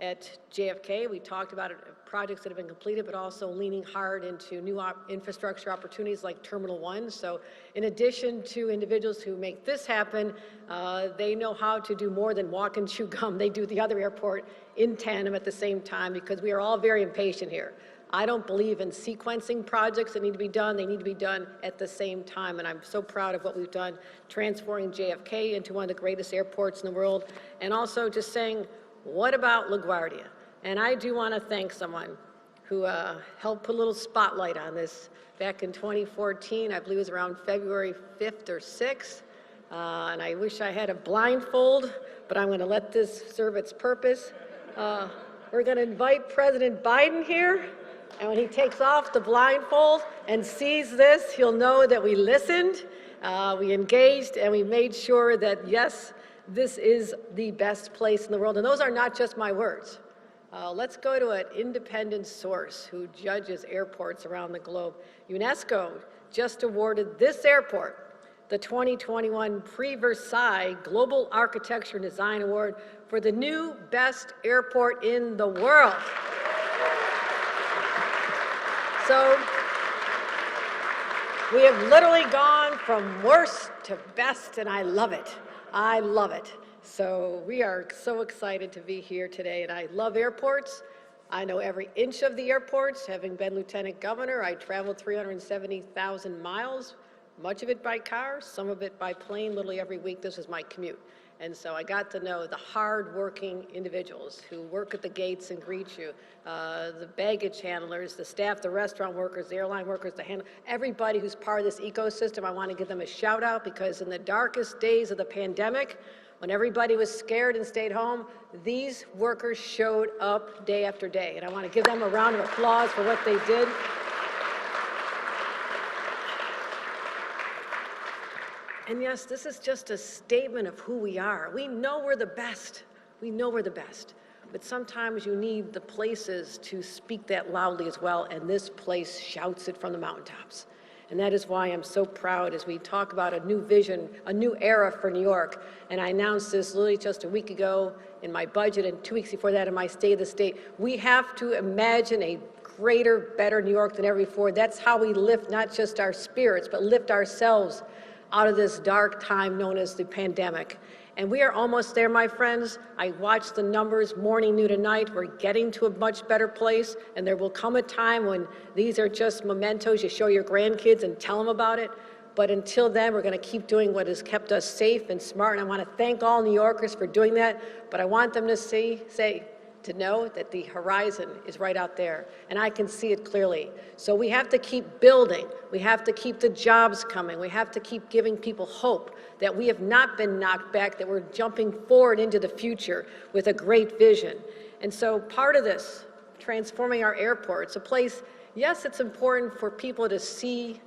at JFK. We talked about projects that have been completed, but also leaning hard into new infrastructure opportunities like Terminal 1. So in addition to individuals who make this happen, they know how to do more than walk and chew gum. They do the other airport in tandem at the same time, because we are all very impatient here. I don't believe in sequencing projects that need to be done. They need to be done at the same time, and I'm so proud of what we've done, transforming JFK into one of the greatest airports in the world, and also just saying, what about LaGuardia? And I do want to thank someone who helped put a little spotlight on this back in 2014. I believe it was around February 5th or 6th, and I wish I had a blindfold, but I'm going to let this serve its purpose. We're going to invite President Biden here. And when he takes off the blindfold and sees this, he'll know that we listened, we engaged, and we made sure that, yes, this is the best place in the world. And those are not just my words. Let's go to an independent source who judges airports around the globe. UNESCO just awarded this airport the 2021 Prix Versailles Global Architecture and Design Award for the new best airport in the world. So we have literally gone from worst to best, and I love it. I love it. So we are so excited to be here today, and I love airports. I know every inch of the airports. Having been Lieutenant Governor, I traveled 370,000 miles, much of it by car, some of it by plane. Literally every week, this was my commute. And so I got to know the hard-working individuals who work at the gates and greet you, the baggage handlers, the staff, the restaurant workers, the airline workers, everybody who's part of this ecosystem. I want to give them a shout out, because in the darkest days of the pandemic, when everybody was scared and stayed home, these workers showed up day after day. And I want to give them a round of applause for what they did. And yes, this is just a statement of who we are. We know we're the best. We know we're the best. But sometimes you need the places to speak that loudly as well, and this place shouts it from the mountaintops. And that is why I'm so proud as we talk about a new vision, a new era for New York. And I announced this literally just a week ago in my budget, and 2 weeks before that in my State of the State. We have to imagine a greater, better New York than ever before. That's how we lift not just our spirits, but lift ourselves out of this dark time known as the pandemic. And we are almost there, my friends. I watch the numbers morning, noon, and night. We're getting to a much better place, and there will come a time when these are just mementos. You show your grandkids and tell them about it. But until then, we're going to keep doing what has kept us safe and smart, and I want to thank all New Yorkers for doing that. But I want them to know that the horizon is right out there, and I can see it clearly. So we have to keep building. We have to keep the jobs coming. We have to keep giving people hope that we have not been knocked back, that we're jumping forward into the future with a great vision. And so part of this, transforming our airports, a place, yes, it's important for people to see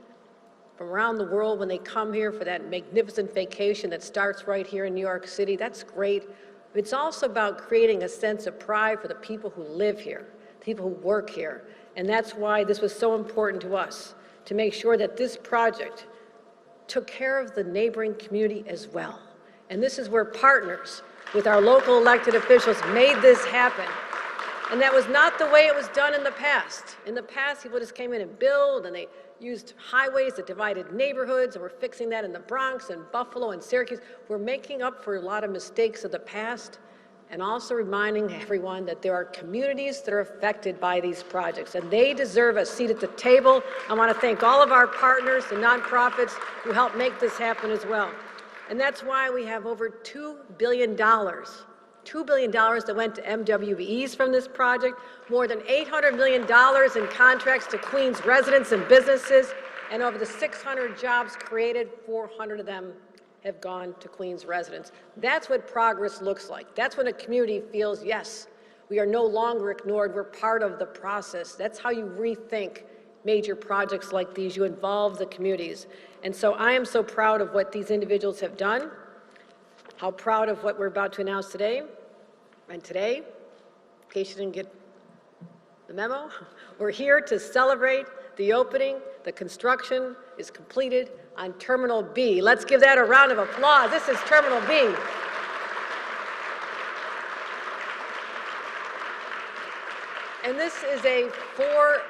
from around the world when they come here for that magnificent vacation that starts right here in New York City. That's great. It's also about creating a sense of pride for the people who live here, people who work here. And that's why this was so important to us, to make sure that this project took care of the neighboring community as well. And this is where partners with our local elected officials made this happen. And that was not the way it was done in the past. In the past, people just came in and built, and they used highways that divided neighborhoods, and we're fixing that in the Bronx and Buffalo and Syracuse. We're making up for a lot of mistakes of the past, and also reminding everyone that there are communities that are affected by these projects, and they deserve a seat at the table. I want to thank all of our partners, the nonprofits, who helped make this happen as well. And that's why we have over $2 billion that went to MWBEs from this project, more than $800 million in contracts to Queens residents and businesses, and over the 600 jobs created, 400 of them have gone to Queens residents. That's what progress looks like. That's when a community feels, yes, we are no longer ignored, we're part of the process. That's how you rethink major projects like these. You involve the communities. And so I am so proud of what these individuals have done, how proud of what we're about to announce today. And today, in case you didn't get the memo, we're here to celebrate the opening. The construction is completed on Terminal B. Let's give that a round of applause. This is Terminal B. And this is a $4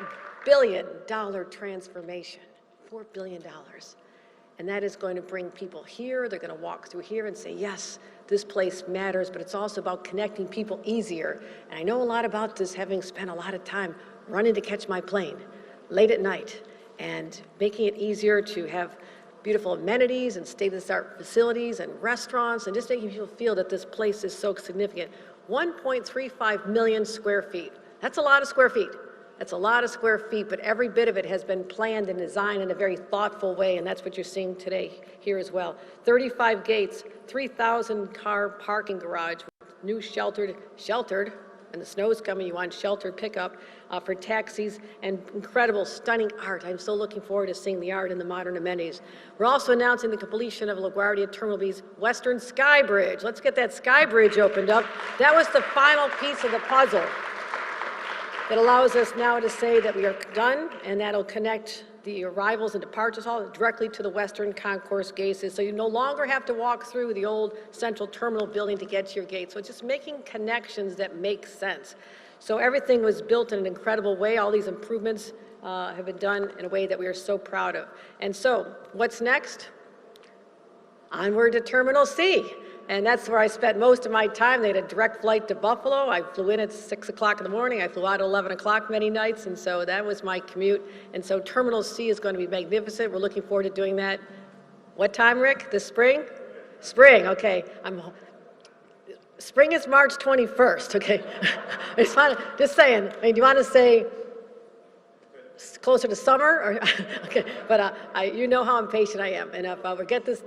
billion transformation, $4 billion. And that is going to bring people here. They're going to walk through here and say, yes, this place matters, but it's also about connecting people easier. And I know a lot about this, having spent a lot of time running to catch my plane late at night and making it easier to have beautiful amenities and state-of-the-art facilities and restaurants and just making people feel that this place is so significant. 1.35 million square feet. That's a lot of square feet. That's a lot of square feet, but every bit of it has been planned and designed in a very thoughtful way, and that's what you're seeing today here as well. 35 gates, 3,000 car parking garage, new sheltered, and the snow's coming, you want sheltered pickup for taxis, and incredible, stunning art. I'm so looking forward to seeing the art and the modern amenities. We're also announcing the completion of LaGuardia Terminal B's Western Sky Bridge. Let's get that Sky Bridge opened up. That was the final piece of the puzzle that allows us now to say that we are done, and that'll connect the arrivals and departures hall directly to the Western Concourse gates. So you no longer have to walk through the old central terminal building to get to your gate. So it's just making connections that make sense. So everything was built in an incredible way. All these improvements have been done in a way that we are so proud of. And so what's next? Onward to Terminal C. And that's where I spent most of my time. They had a direct flight to Buffalo. I flew in at 6 o'clock in the morning. I flew out at 11 o'clock many nights, and so that was my commute. And so Terminal C is going to be magnificent. We're looking forward to doing that. What time, Rick? This spring? Spring, okay. Spring is March 21st, okay? Just saying. I mean, do you want to say closer to summer? Or, okay, but you know how impatient I am. And if I would get this,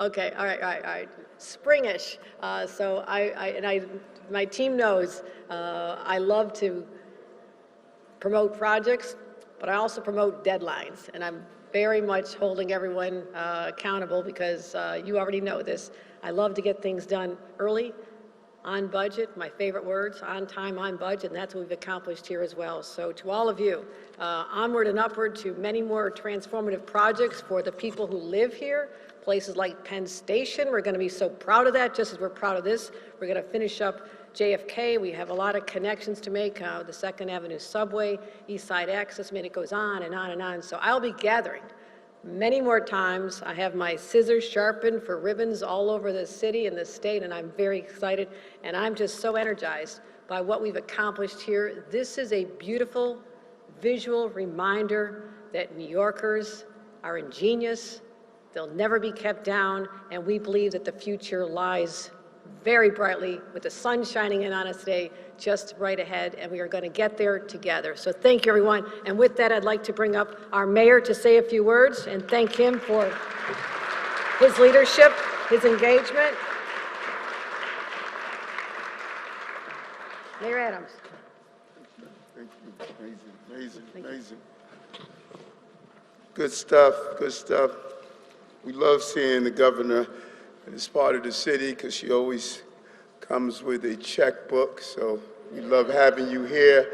okay, all right. Springish. So my team knows I love to promote projects, but I also promote deadlines, and I'm very much holding everyone accountable because you already know this. I love to get things done early, on budget, my favorite words, on time, on budget, and that's what we've accomplished here as well. So to all of you, onward and upward to many more transformative projects for the people who live here. Places like Penn Station, we're going to be so proud of that, just as we're proud of this. We're going to finish up JFK. We have a lot of connections to make, the 2nd Avenue subway, East Side Access, I mean, it goes on and on and on. So I'll be gathering many more times. I have my scissors sharpened for ribbons all over the city and the state, and I'm very excited. And I'm just so energized by what we've accomplished here. This is a beautiful visual reminder that New Yorkers are ingenious. They'll never be kept down, and we believe that the future lies very brightly with the sun shining in on us today, just right ahead, and we are going to get there together. So thank you, everyone. And with that, I'd like to bring up our mayor to say a few words and thank him for his leadership, his engagement. Mayor Adams. Thank you. Amazing. Good stuff. We love seeing the governor as part of the city because she always comes with a checkbook. So we love having you here.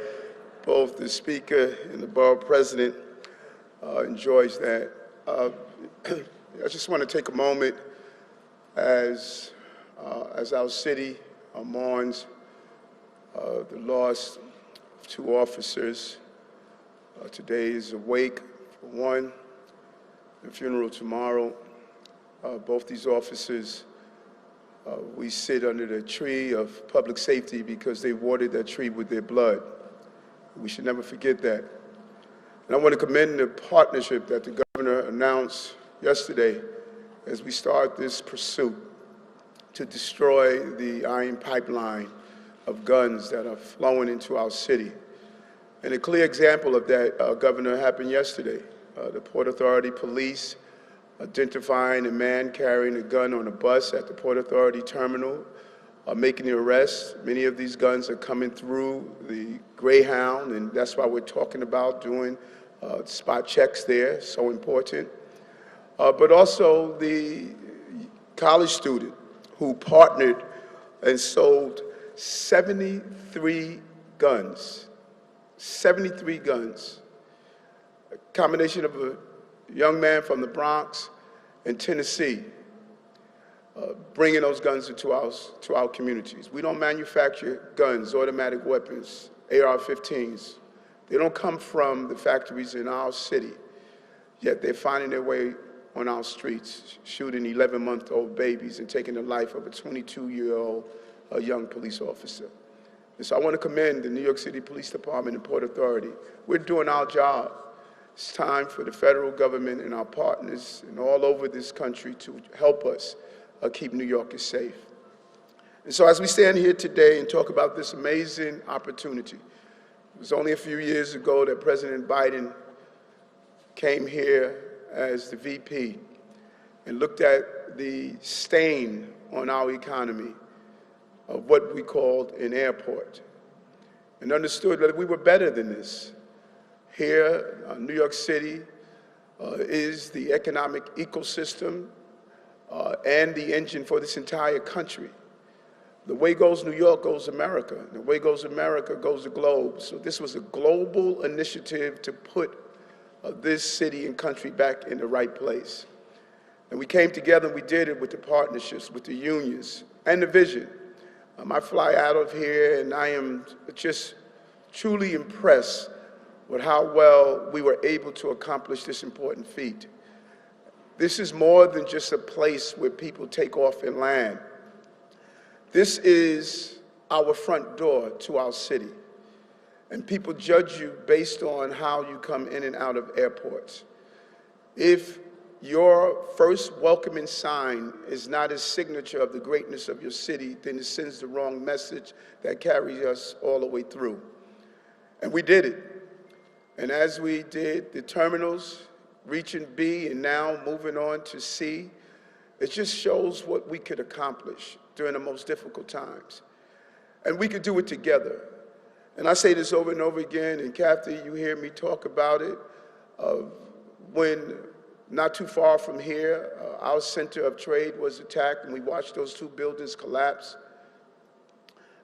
Both the speaker and the borough president enjoys that. I just want to take a moment as our city mourns the loss of 2 officers. Today is a wake for one. The funeral tomorrow. Both these officers, we sit under the tree of public safety because they watered that tree with their blood. We should never forget that. And I want to commend the partnership that the governor announced yesterday as we start this pursuit to destroy the iron pipeline of guns that are flowing into our city. And a clear example of that, Governor, happened yesterday. The Port Authority police identifying a man carrying a gun on a bus at the Port Authority terminal, making the arrest. Many of these guns are coming through the Greyhound, and that's why we're talking about doing spot checks there, so important. But also the college student who partnered and sold 73 guns. 73 guns. A combination of a young man from the Bronx and Tennessee, bringing those guns into our communities. We don't manufacture guns, automatic weapons, AR-15s. They don't come from the factories in our city, yet they're finding their way on our streets, shooting 11-month-old babies and taking the life of a 22-year-old young police officer. And so I want to commend the New York City Police Department and Port Authority. We're doing our job. It's time for the federal government and our partners and all over this country to help us keep New Yorkers safe. And so as we stand here today and talk about this amazing opportunity, it was only a few years ago that President Biden came here as the VP and looked at the stain on our economy of what we called an airport and understood that we were better than this. Here, New York City is the economic ecosystem and the engine for this entire country. The way goes New York goes America. The way goes America goes the globe. So this was a global initiative to put this city and country back in the right place. And we came together and we did it with the partnerships, with the unions, and the vision. I fly out of here and I am just truly impressed with how well we were able to accomplish this important feat. This is more than just a place where people take off and land. This is our front door to our city. And people judge you based on how you come in and out of airports. If your first welcoming sign is not a signature of the greatness of your city, then it sends the wrong message that carries us all the way through. And we did it. And as we did the terminals, reaching B and now moving on to C, it just shows what we could accomplish during the most difficult times. And we could do it together. And I say this over and over again, and Kathy, you hear me talk about it, when not too far from here, our center of trade was attacked and we watched those two buildings collapse.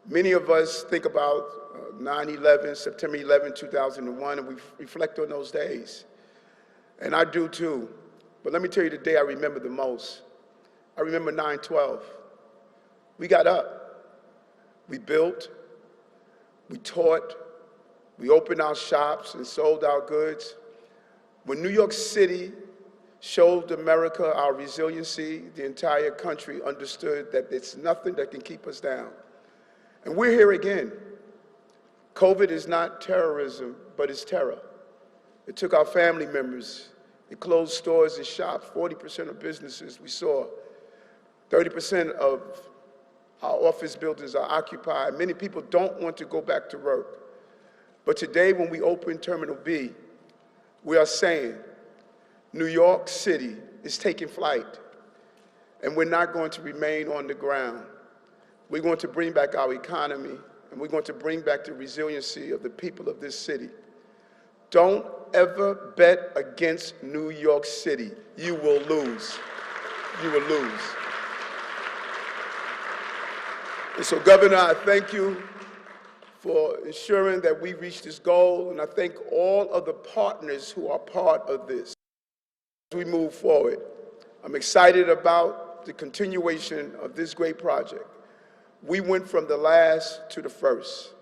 Many of us think about 9/11, September 11, 2001, and we reflect on those days. And I do too. But let me tell you the day I remember the most. I remember 9/12. We got up, we built, we taught, we opened our shops and sold our goods. When New York City showed America our resiliency, the entire country understood that there's nothing that can keep us down. And we're here again. COVID is not terrorism, but it's terror. It took our family members. It closed stores and shops. 40% of businesses we saw. 30% of our office buildings are occupied. Many people don't want to go back to work. But today, when we open Terminal B, we are saying New York City is taking flight, and we're not going to remain on the ground. We're going to bring back our economy, and we're going to bring back the resiliency of the people of this city. Don't ever bet against New York City. You will lose. You will lose. And so, Governor, I thank you for ensuring that we reach this goal, and I thank all of the partners who are part of this. As we move forward, I'm excited about the continuation of this great project. We went from the last to the first.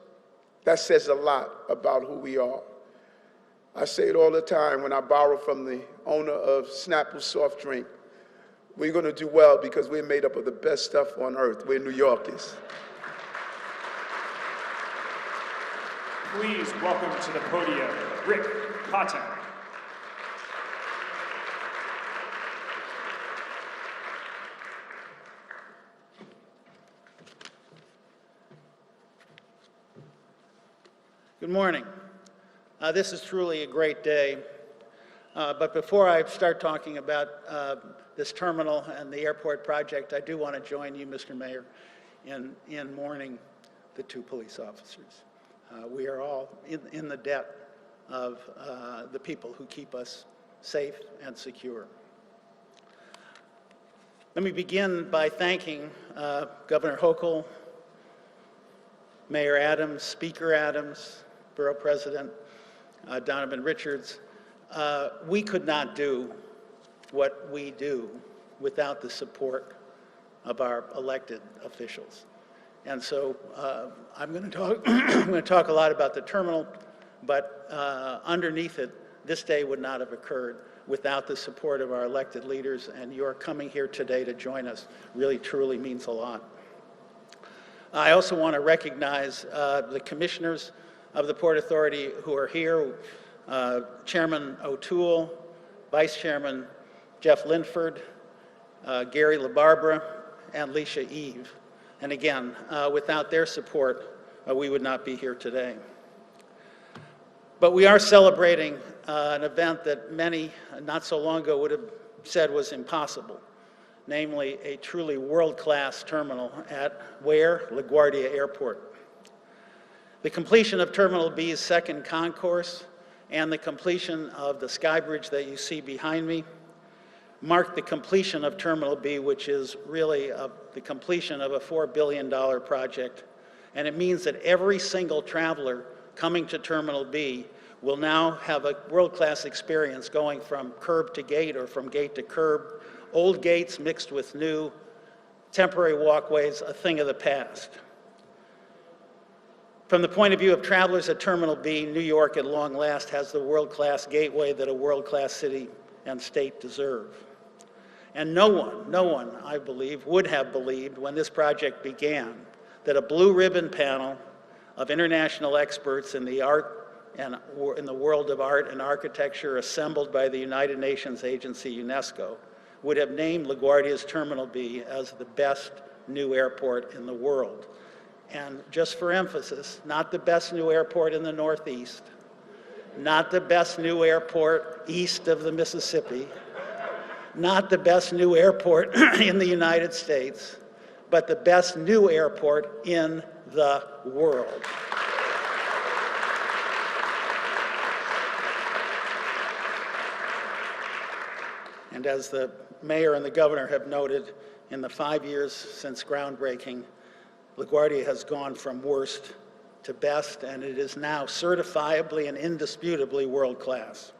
That says a lot about who we are. I say it all the time when I borrow from the owner of Snapple soft drink. We're going to do well because we're made up of the best stuff on earth. We're New Yorkers. Please welcome to the podium, Rick Cotton. Good morning. This is truly a great day. But before I start talking about this terminal and the airport project, I do want to join you, Mr. Mayor, in mourning the two police officers. We are all in the debt of the people who keep us safe and secure. Let me begin by thanking Governor Hochul, Mayor Adams, Speaker Adams, Borough President Donovan Richards. We could not do what we do without the support of our elected officials. And so I'm going to talk, I'm going to talk a lot about the terminal, but underneath it, this day would not have occurred without the support of our elected leaders, and your coming here today to join us really, truly means a lot. I also want to recognize the commissioners of the Port Authority who are here, Chairman O'Toole, Vice Chairman Jeff Linford, Gary LaBarbera, and Leisha Eve. And again, without their support, we would not be here today. But we are celebrating an event that many not so long ago would have said was impossible, namely a truly world-class terminal at where? LaGuardia Airport. The completion of Terminal B's second concourse and the completion of the sky bridge that you see behind me marked the completion of Terminal B, which is really the completion of a $4 billion project. And it means that every single traveler coming to Terminal B will now have a world-class experience going from curb to gate or from gate to curb, old gates mixed with new, temporary walkways, a thing of the past. From the point of view of travelers at Terminal B, New York at long last has the world-class gateway that a world-class city and state deserve. And no one, I believe, would have believed when this project began that a blue ribbon panel of international experts in the art and in the world of art and architecture assembled by the United Nations agency UNESCO would have named LaGuardia's Terminal B as the best new airport in the world. And just for emphasis, not the best new airport in the Northeast, not the best new airport east of the Mississippi, not the best new airport in the United States, but the best new airport in the world. And as the mayor and the governor have noted, in the 5 years since groundbreaking, LaGuardia has gone from worst to best, and it is now certifiably and indisputably world-class.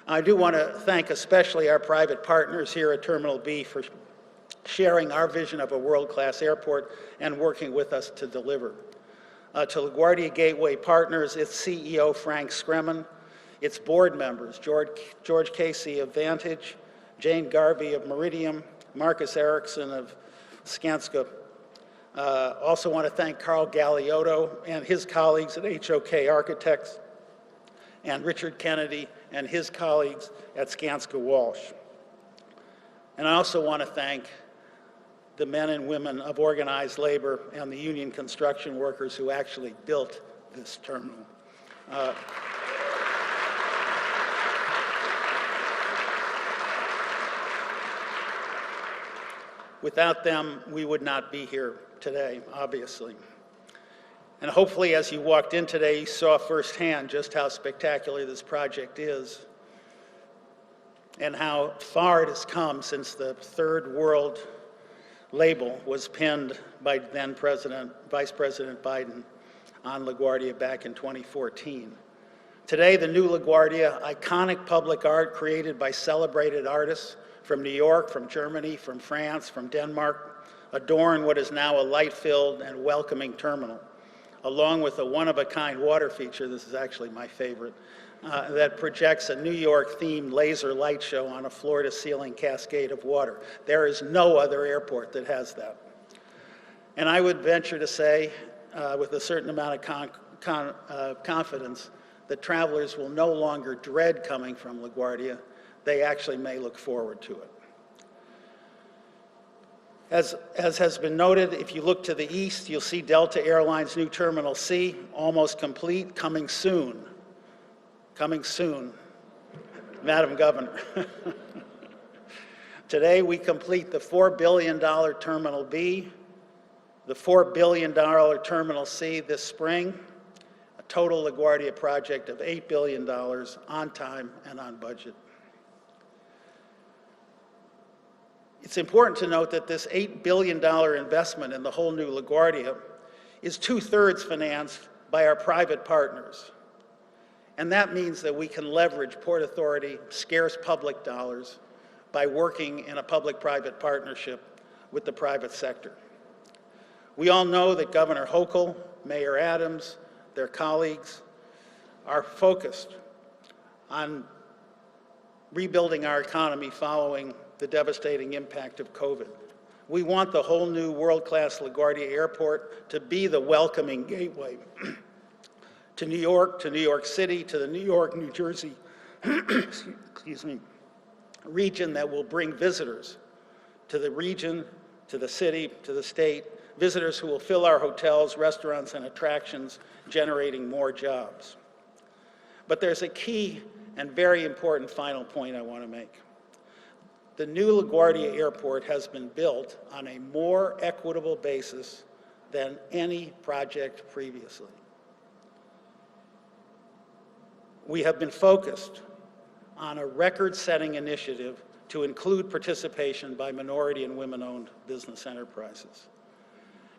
I do want to thank especially our private partners here at Terminal B for sharing our vision of a world-class airport and working with us to deliver. To LaGuardia Gateway Partners, its CEO, Frank Scremin, its board members, George Casey of Vantage, Jane Garvey of Meridium, Marcus Erickson of Skanska. Also want to thank Carl Galeotto and his colleagues at HOK Architects, and Richard Kennedy and his colleagues at Skanska Walsh. And I also want to thank the men and women of organized labor and the union construction workers who actually built this terminal. Without them, we would not be here today, obviously. And hopefully, as you walked in today, you saw firsthand just how spectacular this project is and how far it has come since the Third World label was pinned by then Vice President Biden on LaGuardia back in 2014. Today, the new LaGuardia, iconic public art created by celebrated artists from New York, from Germany, from France, from Denmark, adorn what is now a light-filled and welcoming terminal, along with a one-of-a-kind water feature, this is actually my favorite, that projects a New York-themed laser light show on a floor-to-ceiling cascade of water. There is no other airport that has that. And I would venture to say, with a certain amount of confidence, that travelers will no longer dread coming from LaGuardia. They actually may look forward to it. As has been noted, if you look to the east, you'll see Delta Airlines' new Terminal C, almost complete, coming soon. Coming soon, Madam Governor. Today, we complete the $4 billion Terminal B, the $4 billion Terminal C this spring, a total LaGuardia project of $8 billion on time and on budget. It's important to note that this $8 billion investment in the whole new LaGuardia is 2/3 financed by our private partners. And that means that we can leverage Port Authority scarce public dollars by working in a public-private partnership with the private sector. We all know that Governor Hochul, Mayor Adams, their colleagues are focused on rebuilding our economy following the devastating impact of COVID. We want the whole new world-class LaGuardia Airport to be the welcoming gateway to New York City, to the New York, New Jersey, excuse me, region that will bring visitors to the region, to the city, to the state, visitors who will fill our hotels, restaurants, and attractions, generating more jobs. But there's a key and very important final point I want to make. The new LaGuardia Airport has been built on a more equitable basis than any project previously. We have been focused on a record-setting initiative to include participation by minority and women-owned business enterprises.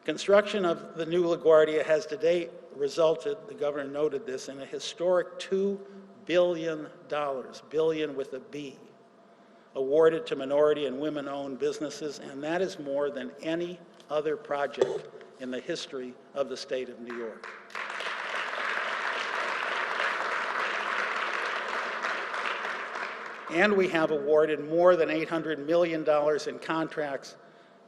Construction of the new LaGuardia has to date resulted, the governor noted this, in a historic $2 billion, billion with a B, awarded to minority and women-owned businesses, and that is more than any other project in the history of the state of New York. And we have awarded more than $800 million in contracts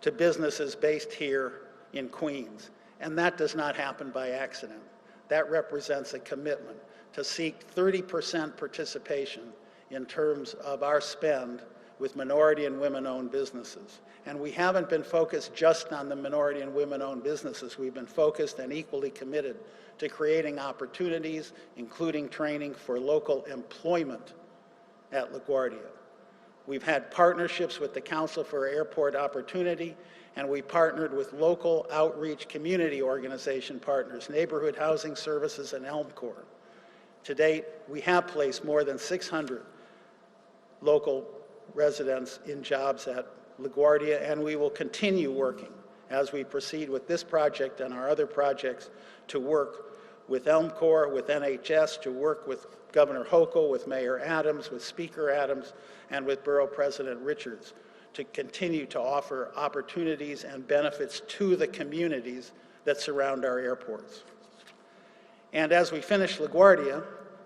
to businesses based here in Queens. And that does not happen by accident. That represents a commitment to seek 30% participation in terms of our spend with minority and women-owned businesses. And we haven't been focused just on the minority and women-owned businesses. We've been focused and equally committed to creating opportunities, including training for local employment at LaGuardia. We've had partnerships with the Council for Airport Opportunity, and we partnered with local outreach community organization partners, Neighborhood Housing Services and Elm Corps. To date, we have placed more than 600 local residents in jobs at LaGuardia, and we will continue working as we proceed with this project and our other projects to work with Elm Corps, with NHS, to work with Governor Hochul, with Mayor Adams, with Speaker Adams, and with Borough President Richards to continue to offer opportunities and benefits to the communities that surround our airports. And as we finish LaGuardia,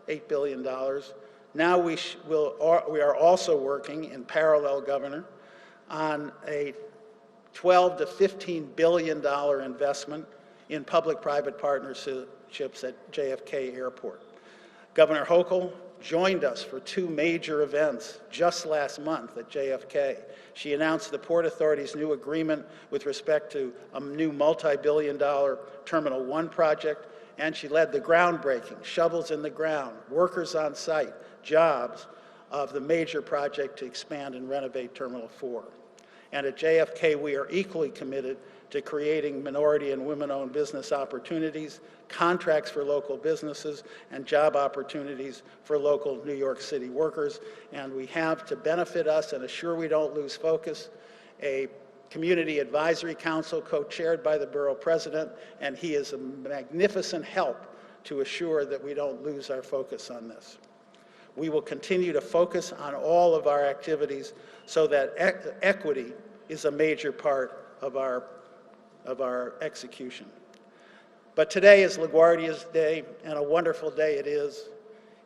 $8 billion, now we are also working in parallel, Governor, on a $12 to $15 billion investment in public-private partnerships at JFK Airport. Governor Hochul joined us for two major events just last month at JFK. She announced the Port Authority's new agreement with respect to a new multi-billion-dollar Terminal 1 project, and she led the groundbreaking, shovels in the ground, workers on site, jobs of the major project to expand and renovate Terminal 4. And at JFK, we are equally committed to creating minority and women-owned business opportunities, contracts for local businesses, and job opportunities for local New York City workers. And we have, to benefit us and assure we don't lose focus, a Community Advisory Council co-chaired by the Borough President, and he is a magnificent help to assure that we don't lose our focus on this. We will continue to focus on all of our activities so that equity is a major part of our execution. But today is LaGuardia's day, and a wonderful day it is.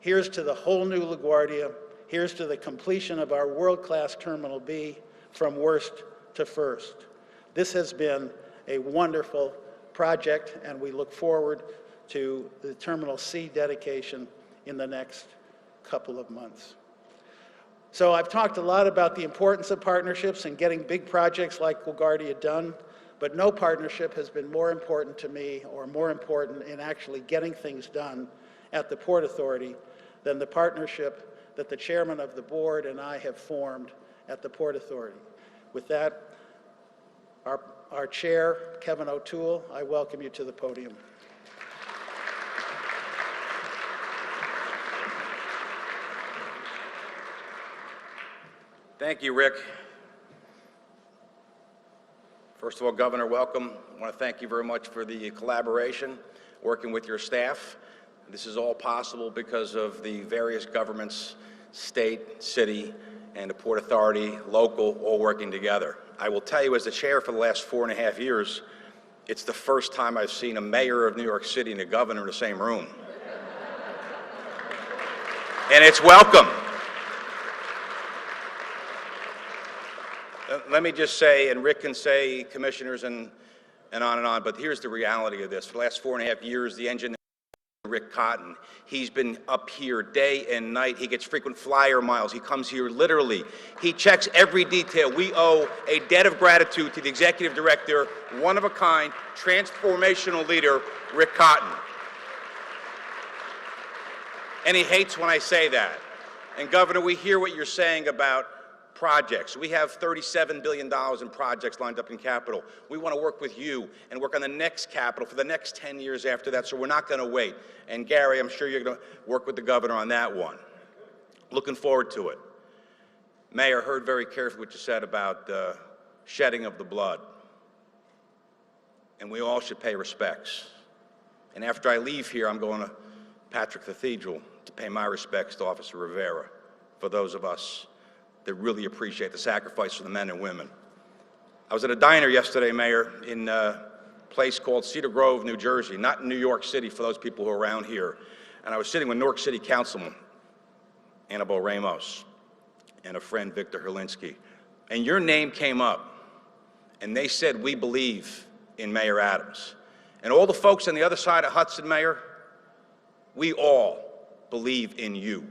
Here's to the whole new LaGuardia. Here's to the completion of our world-class Terminal B from worst to first. This has been a wonderful project, and we look forward to the Terminal C dedication in the next couple of months. So I've talked a lot about the importance of partnerships and getting big projects like LaGuardia done, but no partnership has been more important to me or more important in actually getting things done at the Port Authority than the partnership that the chairman of the board and I have formed at the Port Authority. With that, our chair, Kevin O'Toole, I welcome you to the podium. Thank you, Rick. First of all, Governor, welcome. I want to thank you very much for the collaboration, working with your staff. This is all possible because of the various governments, state, city, and the Port Authority, local, all working together. I will tell you, as the chair for the last 4.5 years, It's the first time I've seen a mayor of New York City and a governor in the same room. And it's welcome. Let me just say, and Rick can say, commissioners, and on, but here's the reality of this. For the last 4.5 years, the engineer, Rick Cotton, he's been up here day and night. He gets frequent flyer miles. He comes here literally. He checks every detail. We owe a debt of gratitude to the executive director, one of a kind, transformational leader, Rick Cotton. And he hates when I say that. And Governor, we hear what you're saying about projects. We have $37 billion in projects lined up in capital. We want to work with you and work on the next capital for the next 10 years after that, so we're not going to wait. And Gary, I'm sure you're going to work with the governor on that one. Looking forward to it. Mayor, heard very carefully what you said about the shedding of the blood. And we all should pay respects. And after I leave here, I'm going to Patrick Cathedral to pay my respects to Officer Rivera, for those of us that really appreciate the sacrifice for the men and women. I was at a diner yesterday, Mayor, in a place called Cedar Grove, New Jersey, not in New York City for those people who are around here. And I was sitting with New York City Councilman Annabelle Ramos and a friend, Victor Herlinsky. And your name came up, and they said, we believe in Mayor Adams. And all the folks on the other side of Hudson, Mayor, we all believe in you.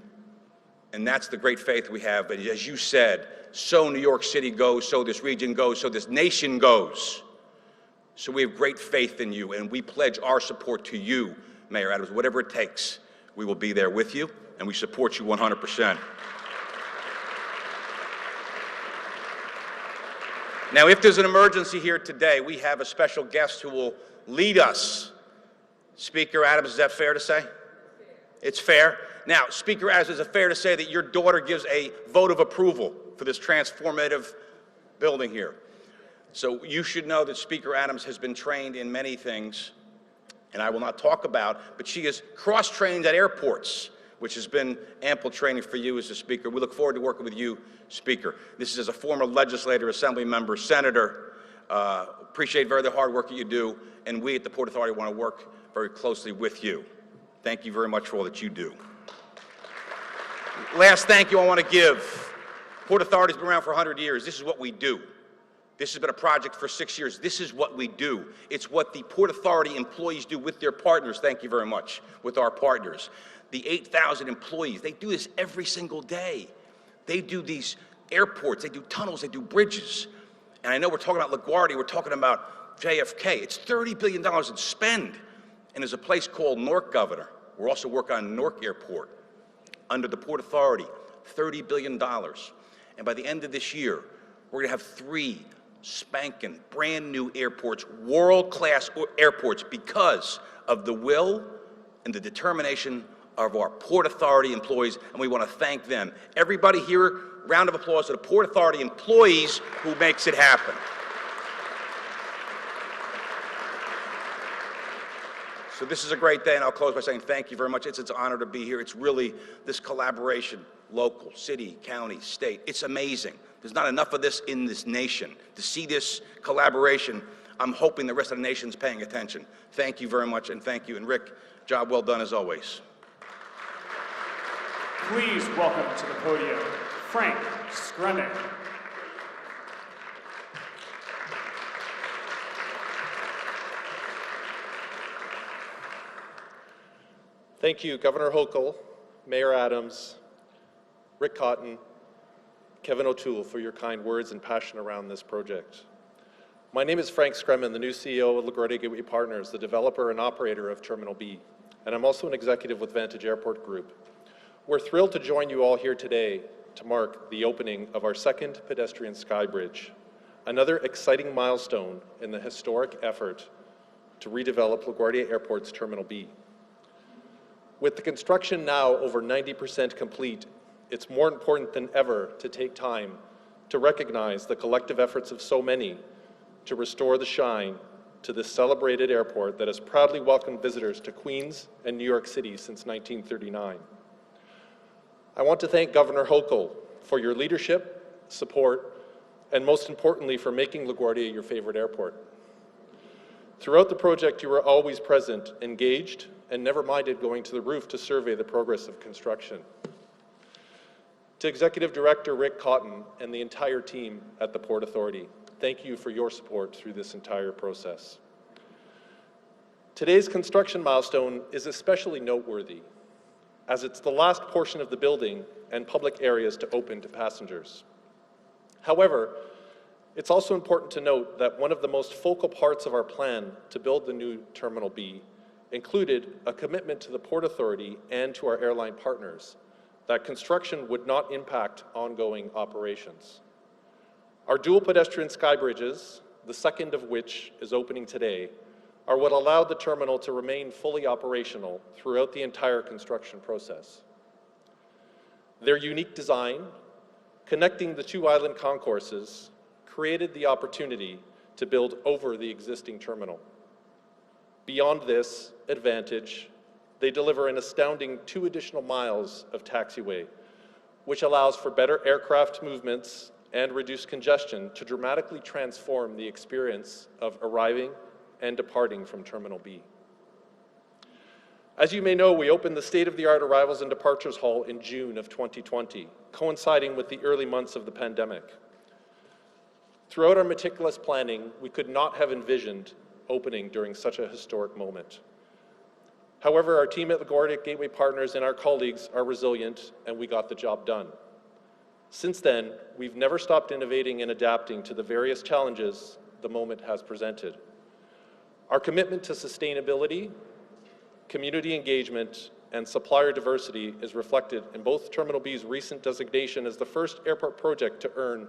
And that's the great faith we have. But as you said, so New York City goes, so this region goes, so this nation goes. So we have great faith in you, and we pledge our support to you, Mayor Adams. Whatever it takes, we will be there with you, and we support you 100%. Now, if there's an emergency here today, we have a special guest who will lead us. Speaker Adams, is that fair to say? It's fair. Now, Speaker Adams, is it fair to say that your daughter gives a vote of approval for this transformative building here? So you should know that Speaker Adams has been trained in many things, and I will not talk about, but she is cross-trained at airports, which has been ample training for you as a Speaker. We look forward to working with you, Speaker. This is as a former legislator, assembly member, senator. Appreciate the hard work that you do, and we at the Port Authority want to work very closely with you. Thank you very much for all that you do. Last thank you I want to give. Port Authority's been around for 100 years. This is what we do. This has been a project for 6 years. This is what we do. It's what the Port Authority employees do with their partners. Thank you very much. With our partners. The 8,000 employees, they do this every single day. They do these airports, they do tunnels, they do bridges. And I know we're talking about LaGuardia, we're talking about JFK. It's $30 billion in spend. And there's a place called Newark, Governor. We're also working on Newark Airport under the Port Authority, $30 billion. And by the end of this year, we're going to have 3 spanking, brand new airports, world-class airports, because of the will and the determination of our Port Authority employees, and we want to thank them. Everybody here, round of applause to the Port Authority employees who makes it happen. So this is a great day, and I'll close by saying thank you very much. It's an honor to be here. It's really this collaboration, local, city, county, state. It's amazing. There's not enough of this in this nation. To see this collaboration, I'm hoping the rest of the nation's paying attention. Thank you very much, and thank you. And Rick, job well done as always. Please welcome to the podium, Frank Scremen. Thank you, Governor Hochul, Mayor Adams, Rick Cotton, Kevin O'Toole, for your kind words and passion around this project. My name is Frank Scremen, the new CEO of LaGuardia Gateway Partners, the developer and operator of Terminal B, and I'm also an executive with Vantage Airport Group. We're thrilled to join you all here today to mark the opening of our second pedestrian sky bridge, another exciting milestone in the historic effort to redevelop LaGuardia Airport's Terminal B. With the construction now over 90% complete, it's more important than ever to take time to recognize the collective efforts of so many to restore the shine to this celebrated airport that has proudly welcomed visitors to Queens and New York City since 1939. I want to thank Governor Hochul for your leadership, support, and most importantly for making LaGuardia your favorite airport. Throughout the project, you were always present, engaged, and never minded going to the roof to survey the progress of construction. To Executive Director Rick Cotton and the entire team at the Port Authority, thank you for your support through this entire process. Today's construction milestone is especially noteworthy, as it's the last portion of the building and public areas to open to passengers. However, it's also important to note that one of the most focal parts of our plan to build the new Terminal B included a commitment to the Port Authority and to our airline partners that construction would not impact ongoing operations. Our dual pedestrian sky bridges, the second of which is opening today, are what allowed the terminal to remain fully operational throughout the entire construction process. Their unique design, connecting the two island concourses, created the opportunity to build over the existing terminal. Beyond this advantage, they deliver an astounding 2 additional miles of taxiway, which allows for better aircraft movements and reduced congestion to dramatically transform the experience of arriving and departing from Terminal B. As you may know, we opened the state-of-the-art arrivals and departures hall in June of 2020, coinciding with the early months of the pandemic. Throughout our meticulous planning, we could not have envisioned opening during such a historic moment. However, our team at LaGuardia Gateway Partners and our colleagues are resilient, and we got the job done. Since then, we've never stopped innovating and adapting to the various challenges the moment has presented. Our commitment to sustainability, community engagement, and supplier diversity is reflected in both Terminal B's recent designation as the first airport project to earn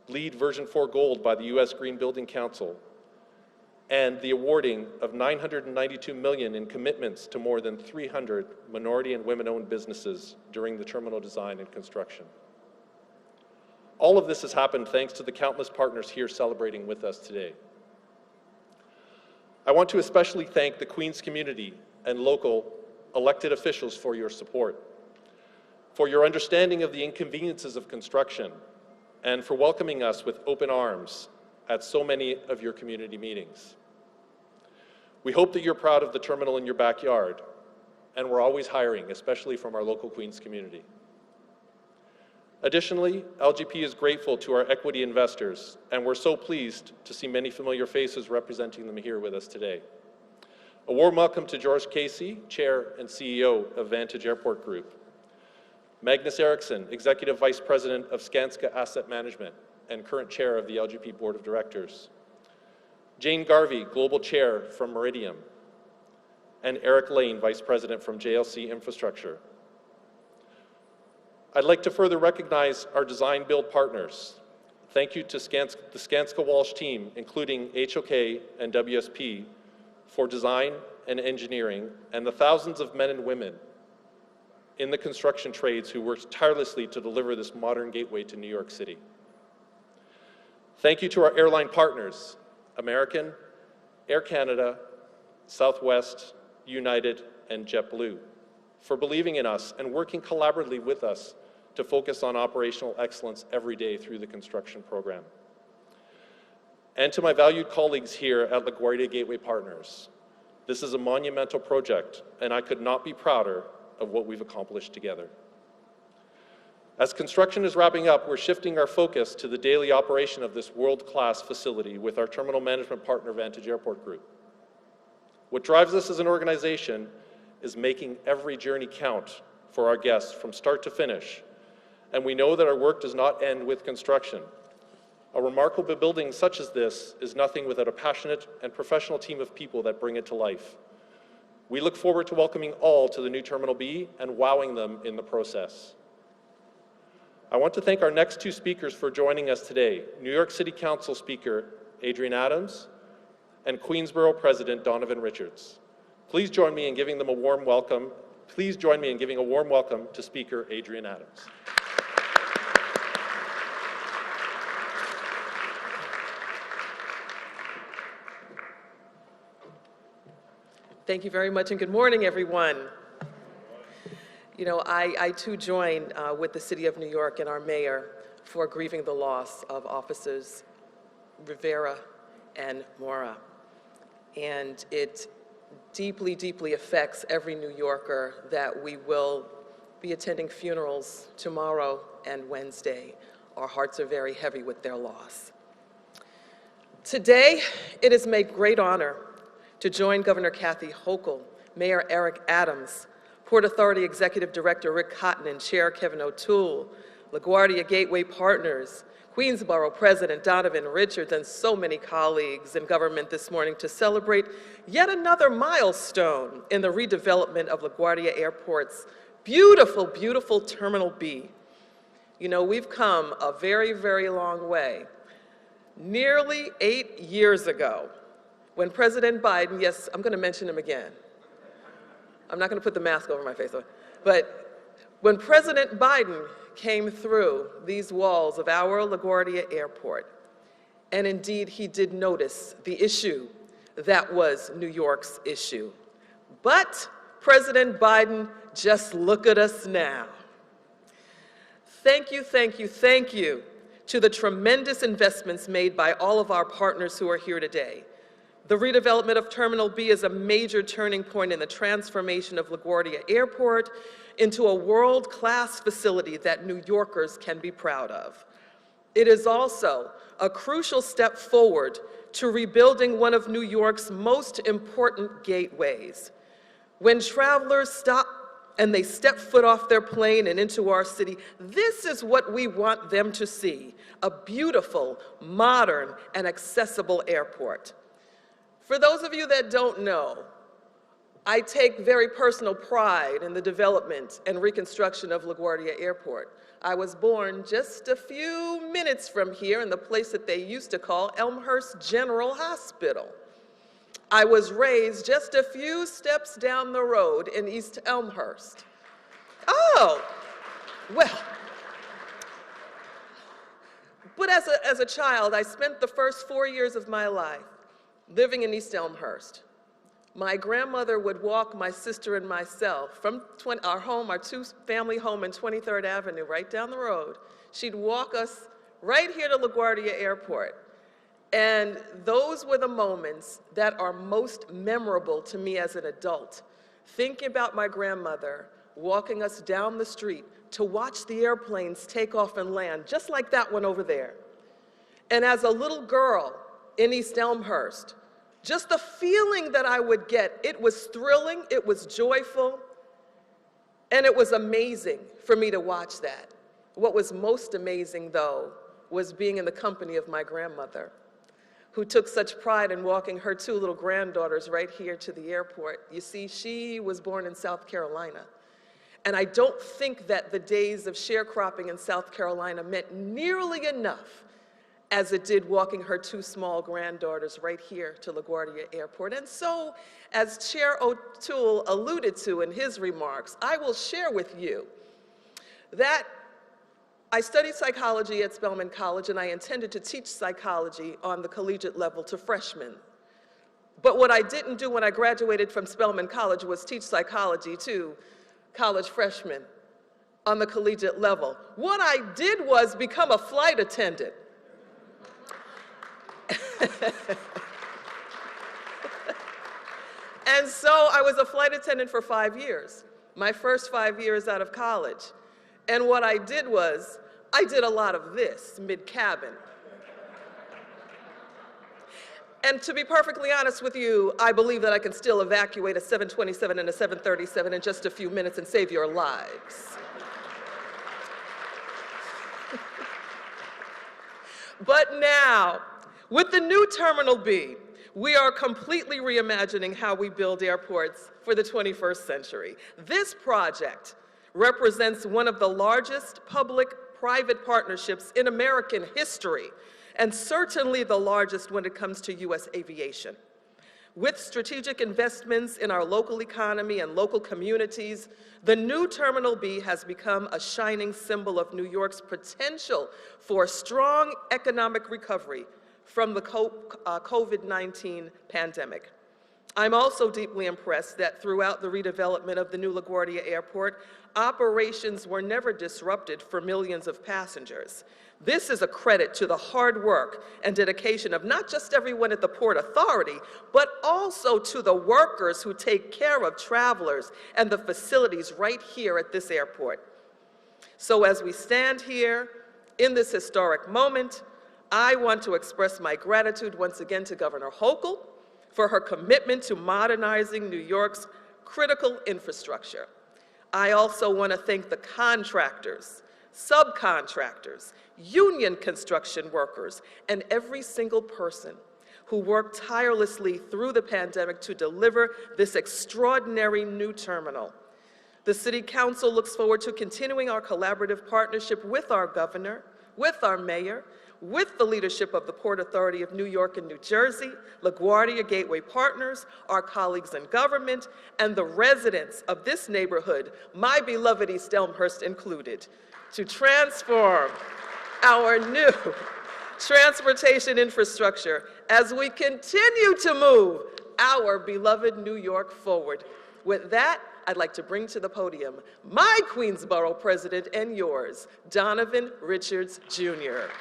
LEED version 4 gold by the U.S. Green Building Council, and the awarding of $992 million in commitments to more than 300 minority and women-owned businesses during the terminal design and construction. All of this has happened thanks to the countless partners here celebrating with us today. I want to especially thank the Queens community and local elected officials for your support, for your understanding of the inconveniences of construction, and for welcoming us with open arms at so many of your community meetings. We hope that you're proud of the terminal in your backyard, and we're always hiring, especially from our local Queens community. Additionally, LGP is grateful to our equity investors, and we're so pleased to see many familiar faces representing them here with us today. A warm welcome to George Casey, Chair and CEO of Vantage Airport Group. Magnus Eriksson, Executive Vice President of Skanska Asset Management and current Chair of the LGP Board of Directors. Jane Garvey, Global Chair from Meridium. And Eric Lane, Vice President from JLC Infrastructure. I'd like to further recognize our design build partners. Thank you to the Skanska Walsh team, including HOK and WSP, for design and engineering, and the thousands of men and women in the construction trades who worked tirelessly to deliver this modern gateway to New York City. Thank you to our airline partners, American, Air Canada, Southwest, United, and JetBlue, for believing in us and working collaboratively with us to focus on operational excellence every day through the construction program. And to my valued colleagues here at LaGuardia Gateway Partners, this is a monumental project, and I could not be prouder of what we've accomplished together. As construction is wrapping up, we're shifting our focus to the daily operation of this world-class facility with our terminal management partner, Vantage Airport Group. What drives us as an organization is making every journey count for our guests from start to finish, and we know that our work does not end with construction. A remarkable building such as this is nothing without a passionate and professional team of people that bring it to life. We look forward to welcoming all to the new Terminal B and wowing them in the process. I want to thank our next two speakers for joining us today, New York City Council Speaker Adrienne Adams and Queensborough President Donovan Richards. Please join me in giving them a warm welcome. Please join me in giving a warm welcome to Speaker Adrienne Adams. Thank you very much, and good morning, everyone. You know, I too join with the City of New York and our mayor for grieving the loss of Officers Rivera and Mora. and it deeply, deeply affects every New Yorker that we will be attending funerals tomorrow and Wednesday. Our hearts are very heavy with their loss. Today, it is my great honor to join Governor Kathy Hochul, Mayor Eric Adams, Port Authority Executive Director Rick Cotton, and Chair Kevin O'Toole, LaGuardia Gateway Partners, Queensborough President Donovan Richards, and so many colleagues in government this morning to celebrate yet another milestone in the redevelopment of LaGuardia Airport's beautiful, beautiful Terminal B. You know, we've come a very, very long way. Nearly 8 years ago, when President Biden, yes, I'm going to mention him again. I'm not going to put the mask over my face, but when President Biden came through these walls of our LaGuardia Airport, and indeed he did notice the issue that was New York's issue. But President Biden, just look at us now. Thank you, thank you, thank you to the tremendous investments made by all of our partners who are here today. The redevelopment of Terminal B is a major turning point in the transformation of LaGuardia Airport into a world-class facility that New Yorkers can be proud of. It is also a crucial step forward to rebuilding one of New York's most important gateways. When travelers stop and they step foot off their plane and into our city, this is what we want them to see: a beautiful, modern, and accessible airport. For those of you that don't know, I take very personal pride in the development and reconstruction of LaGuardia Airport. I was born just a few minutes from here in the place that they used to call Elmhurst General Hospital. I was raised just a few steps down the road in East Elmhurst. Oh, well. But as a child, I spent the first 4 years of my life living in East Elmhurst. My grandmother would walk my sister and myself from our two-family home in 23rd Avenue, right down the road. She'd walk us right here to LaGuardia Airport. And those were the moments that are most memorable to me as an adult. Thinking about my grandmother walking us down the street to watch the airplanes take off and land, just like that one over there. And as a little girl in East Elmhurst, just the feeling that I would get, it was thrilling, it was joyful, and it was amazing for me to watch that. What was most amazing, though, was being in the company of my grandmother, who took such pride in walking her two little granddaughters right here to the airport. You see, she was born in South Carolina. And I don't think that the days of sharecropping in South Carolina meant nearly enough as it did walking her two small granddaughters right here to LaGuardia Airport. And so, as Chair O'Toole alluded to in his remarks, I will share with you that I studied psychology at Spelman College, and I intended to teach psychology on the collegiate level to freshmen. But what I didn't do when I graduated from Spelman College was teach psychology to college freshmen on the collegiate level. What I did was become a flight attendant. And so I was a flight attendant for 5 years, my first 5 years out of college. And what I did was, I did a lot of this mid-cabin. And to be perfectly honest with you, I believe that I can still evacuate a 727 and a 737 in just a few minutes and save your lives. But now, with the new Terminal B, we are completely reimagining how we build airports for the 21st century. This project represents one of the largest public-private partnerships in American history, and certainly the largest when it comes to U.S. aviation. With strategic investments in our local economy and local communities, the new Terminal B has become a shining symbol of New York's potential for strong economic recovery from the COVID-19 pandemic. I'm also deeply impressed that throughout the redevelopment of the new LaGuardia Airport, operations were never disrupted for millions of passengers. This is a credit to the hard work and dedication of not just everyone at the Port Authority, but also to the workers who take care of travelers and the facilities right here at this airport. So as we stand here in this historic moment, I want to express my gratitude once again to Governor Hochul for her commitment to modernizing New York's critical infrastructure. I also want to thank the contractors, subcontractors, union construction workers, and every single person who worked tirelessly through the pandemic to deliver this extraordinary new terminal. The City Council looks forward to continuing our collaborative partnership with our governor, with our mayor, with the leadership of the Port Authority of New York and New Jersey, LaGuardia Gateway Partners, our colleagues in government, and the residents of this neighborhood, my beloved East Elmhurst included, to transform our new transportation infrastructure as we continue to move our beloved New York forward. With that, I'd like to bring to the podium my Queensborough president and yours, Donovan Richards, Jr.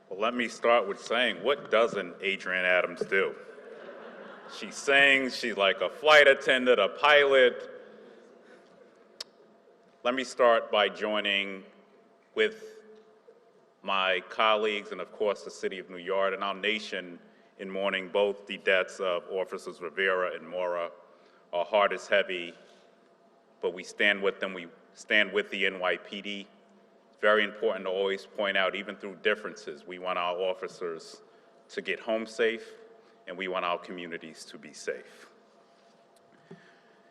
Well, let me start with saying, what doesn't Adrienne Adams do? She sings, she's like a flight attendant, a pilot. Let me start by joining with my colleagues and, of course, the City of New York and our nation in mourning both the deaths of Officers Rivera and Mora. Our heart is heavy, but we stand with them. We stand with the NYPD. It's very important to always point out, even through differences, we want our officers to get home safe, and we want our communities to be safe.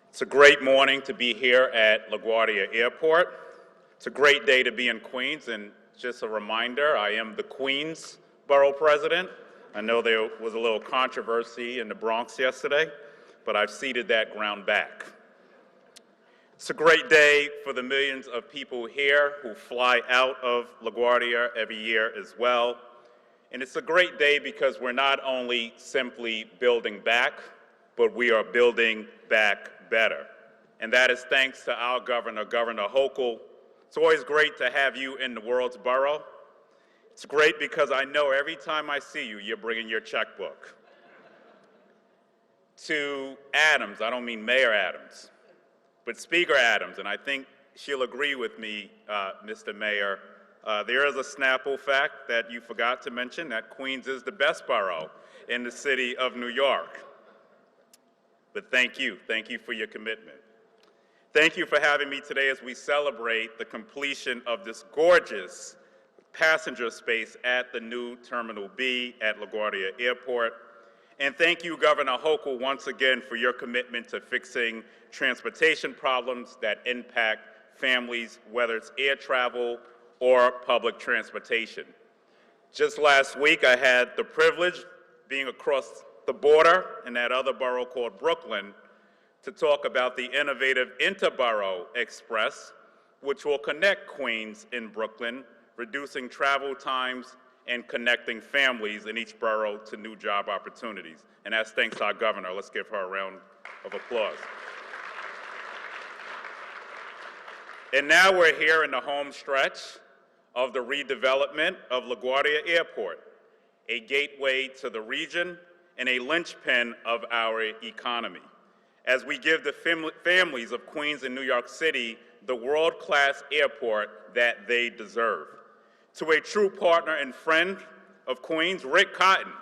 It's a great morning to be here at LaGuardia Airport. It's a great day to be in Queens, and just a reminder, I am the Queens Borough President. I know there was a little controversy in the Bronx yesterday, but I've ceded that ground back. It's a great day for the millions of people here who fly out of LaGuardia every year as well. And it's a great day because we're not only simply building back, but we are building back better. And that is thanks to our governor, Governor Hochul. It's always great to have you in the world's borough. It's great because I know every time I see you, you're bringing your checkbook. To Adams, I don't mean Mayor Adams, but Speaker Adams, and I think she'll agree with me, Mr. Mayor, there is a Snapple fact that you forgot to mention, that Queens is the best borough in the city of New York. But thank you for your commitment. Thank you for having me today as we celebrate the completion of this gorgeous passenger space at the new Terminal B at LaGuardia Airport. And thank you, Governor Hochul, once again for your commitment to fixing transportation problems that impact families, whether it's air travel or public transportation. Just last week, I had the privilege being across the border in that other borough called Brooklyn to talk about the innovative Interborough Express, which will connect Queens and Brooklyn, reducing travel times and connecting families in each borough to new job opportunities. And that's thanks to our governor. Let's give her a round of applause. And now we're here in the home stretch of the redevelopment of LaGuardia Airport, a gateway to the region and a linchpin of our economy, as we give the families of Queens and New York City the world-class airport that they deserve. To a true partner and friend of Queens, Rick Cotton,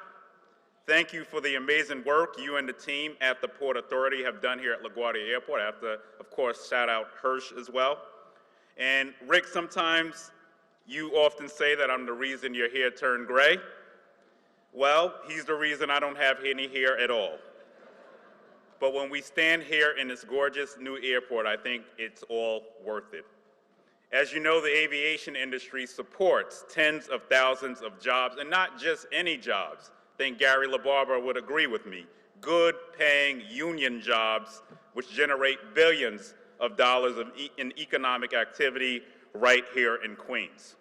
thank you for the amazing work you and the team at the Port Authority have done here at LaGuardia Airport. I have to, of course, shout out Hirsch as well. And Rick, sometimes you often say that I'm the reason your hair turned gray. Well, he's the reason I don't have any hair at all. But when we stand here in this gorgeous new airport, I think it's all worth it. As you know, the aviation industry supports tens of thousands of jobs, and not just any jobs. I think Gary LaBarbera would agree with me. Good paying union jobs which generate billions of dollars in economic activity right here in Queens.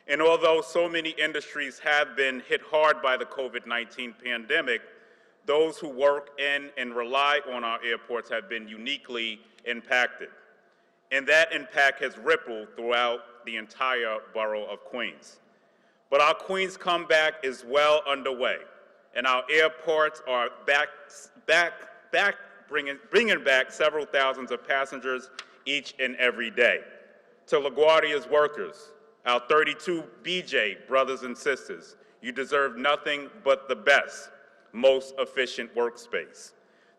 And although so many industries have been hit hard by the COVID-19 pandemic, those who work in and rely on our airports have been uniquely impacted. And that impact has rippled throughout the entire borough of Queens. But our Queens comeback is well underway, and our airports are bringing back several thousands of passengers each and every day. To LaGuardia's workers, our 32 BJ brothers and sisters, you deserve nothing but the best, most efficient workspace.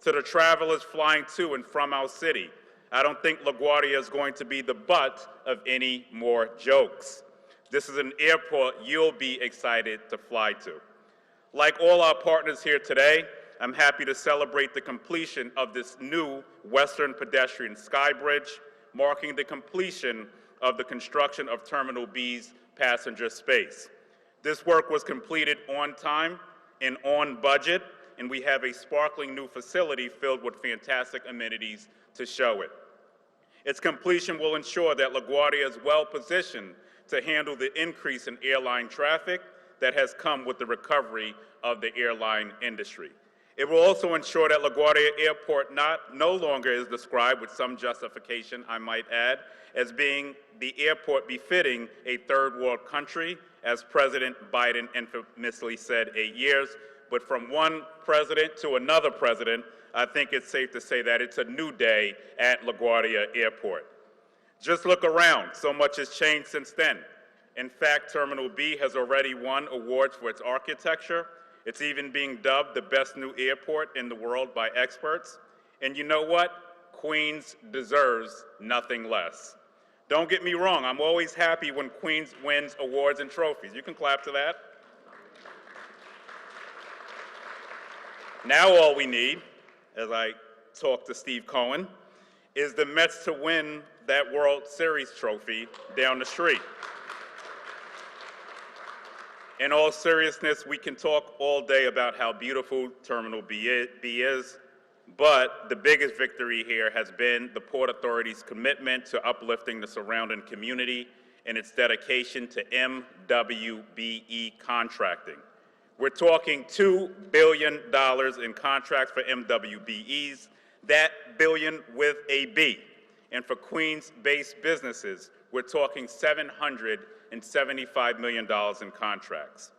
To the travelers flying to and from our city, I don't think LaGuardia is going to be the butt of any more jokes. This is an airport you'll be excited to fly to. Like all our partners here today, I'm happy to celebrate the completion of this new Western Pedestrian Sky Bridge, marking the completion of the construction of Terminal B's passenger space. This work was completed on time and on budget, and we have a sparkling new facility filled with fantastic amenities to show it. Its completion will ensure that LaGuardia is well positioned to handle the increase in airline traffic that has come with the recovery of the airline industry. It will also ensure that LaGuardia Airport no longer is described, with some justification I might add, as being the airport befitting a third world country, as President Biden infamously said 8 years. But from one president to another president, I think it's safe to say that it's a new day at LaGuardia Airport. Just look around, so much has changed since then. In fact, Terminal B has already won awards for its architecture. It's even being dubbed the best new airport in the world by experts. And you know what? Queens deserves nothing less. Don't get me wrong, I'm always happy when Queens wins awards and trophies. You can clap to that. Now all we need, as I talk to Steve Cohen, is the Mets to win that World Series trophy down the street. In all seriousness, we can talk all day about how beautiful Terminal B is, but the biggest victory here has been the Port Authority's commitment to uplifting the surrounding community and its dedication to MWBE contracting. We're talking $2 billion in contracts for MWBEs, that billion with a B. And for Queens-based businesses, we're talking $775 million in contracts.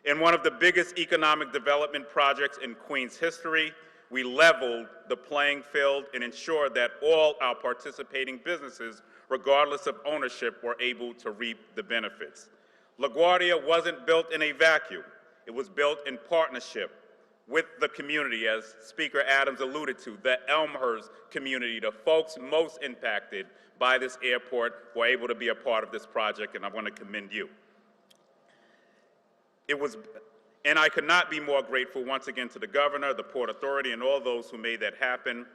In one of the biggest economic development projects in Queens history, we leveled the playing field and ensured that all our participating businesses, regardless of ownership, were able to reap the benefits. LaGuardia wasn't built in a vacuum. It was built in partnership with the community, as Speaker Adams alluded to, the Elmhurst community, the folks most impacted by this airport were able to be a part of this project, and I want to commend you. And I could not be more grateful once again to the governor, the Port Authority, and all those who made that happen.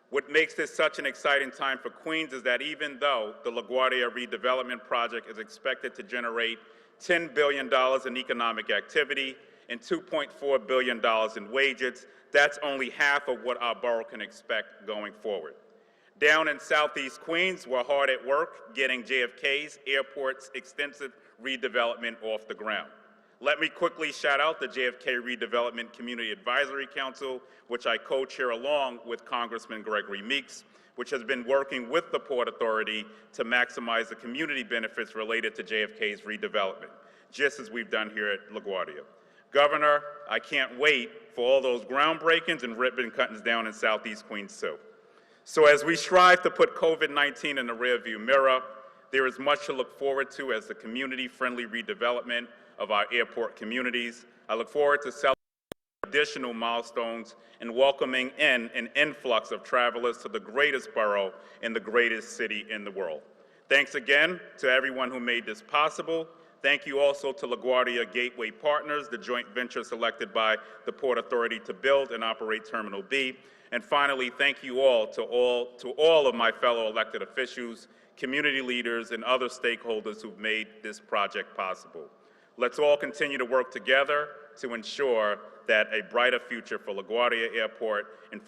What makes this such an exciting time for Queens is that even though the LaGuardia redevelopment project is expected to generate $10 billion in economic activity and $2.4 billion in wages, that's only half of what our borough can expect going forward. Down in Southeast Queens, we're hard at work getting JFK's airport's extensive redevelopment off the ground. Let me quickly shout out the JFK Redevelopment Community Advisory Council, which I co-chair along with Congressman Gregory Meeks, which has been working with the Port Authority to maximize the community benefits related to JFK's redevelopment, just as we've done here at LaGuardia. Governor, I can't wait for all those groundbreakings and ribbon cuttings down in Southeast Queens too. So as we strive to put COVID-19 in the rearview mirror, there is much to look forward to as the community-friendly redevelopment of our airport communities. I look forward to celebrating additional milestones and welcoming in an influx of travelers to the greatest borough in the greatest city in the world. Thanks again to everyone who made this possible. Thank you also to LaGuardia Gateway Partners, the joint venture selected by the Port Authority to build and operate Terminal B. And finally, thank you all to all of my fellow elected officials, community leaders, and other stakeholders who've made this project possible. Let's all continue to work together to ensure that a brighter future for LaGuardia Airport and